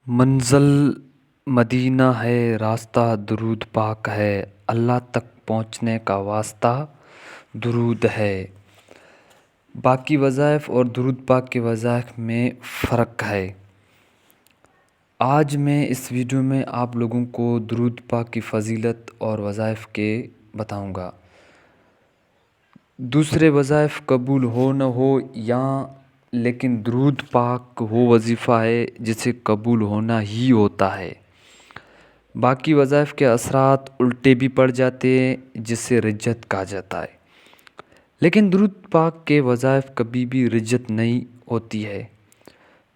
منزل مدینہ ہے، راستہ درود پاک ہے، اللہ تک پہنچنے کا واسطہ درود ہے۔ باقی وظائف اور درود پاک کے وظائف میں فرق ہے۔ آج میں اس ویڈیو میں آپ لوگوں کو درود پاک کی فضیلت اور وظائف کے بتاؤں گا۔ دوسرے وظائف قبول ہو نہ ہو لیکن درود پاک وہ وظیفہ ہے جسے قبول ہونا ہی ہوتا ہے۔ باقی وظائف کے اثرات الٹے بھی پڑ جاتے ہیں جسے رجت کہا جاتا ہے، لیکن درود پاک کے وظائف کبھی بھی رجت نہیں ہوتی ہے۔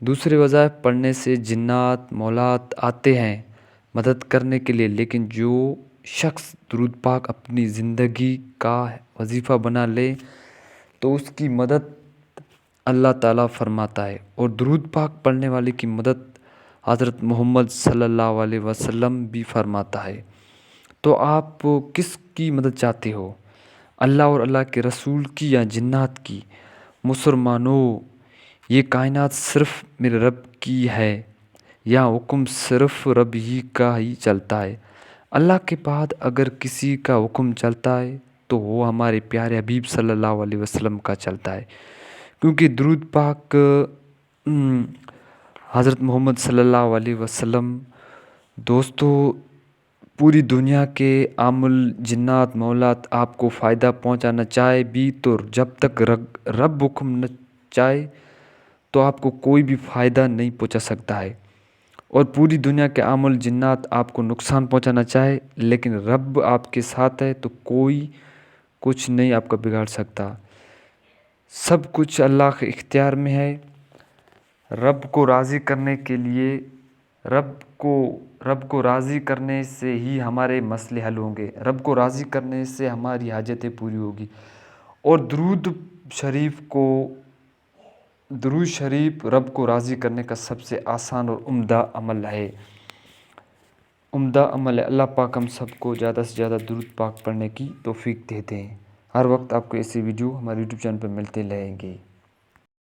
دوسرے وظائف پڑھنے سے جنات مولات آتے ہیں مدد کرنے کے لیے، لیکن جو شخص درود پاک اپنی زندگی کا وظیفہ بنا لے تو اس کی مدد اللہ تعالیٰ فرماتا ہے، اور درود پاک پڑھنے والے کی مدد حضرت محمد صلی اللہ علیہ وسلم بھی فرماتا ہے۔ تو آپ کس کی مدد چاہتے ہو؟ اللہ اور اللہ کے رسول کی یا جنات کی؟ مسلمانوں، یہ کائنات صرف میرے رب کی ہے، یا حکم صرف رب ہی کا ہی چلتا ہے۔ اللہ کے بعد اگر کسی کا حکم چلتا ہے تو وہ ہمارے پیارے حبیب صلی اللہ علیہ وسلم کا چلتا ہے، کیونکہ درود پاک حضرت محمد صلی اللہ علیہ وسلم دوستو پوری دنیا کے عامل جنات مولات آپ کو فائدہ پہنچانا چاہے بھی تو جب تک رب حکم نہ چاہے تو آپ کو کوئی بھی فائدہ نہیں پہنچا سکتا ہے، اور پوری دنیا کے عامل جنات آپ کو نقصان پہنچانا چاہے لیکن رب آپ کے ساتھ ہے تو کوئی کچھ نہیں آپ کا بگاڑ سکتا۔ سب کچھ اللہ کے اختیار میں ہے۔ رب کو راضی کرنے کے لیے رب کو راضی کرنے سے ہی ہمارے مسئلے حل ہوں گے، رب کو راضی کرنے سے ہماری حاجتیں پوری ہوگی۔ اور درود شریف رب کو راضی کرنے کا سب سے آسان اور عمدہ عمل ہے۔ اللہ پاک ہم سب کو زیادہ سے زیادہ درود پاک پڑھنے کی توفیق دے دیں۔ ہر وقت آپ کو ایسی ویڈیو ہمارے یوٹیوب چینل پر ملتے رہیں گے۔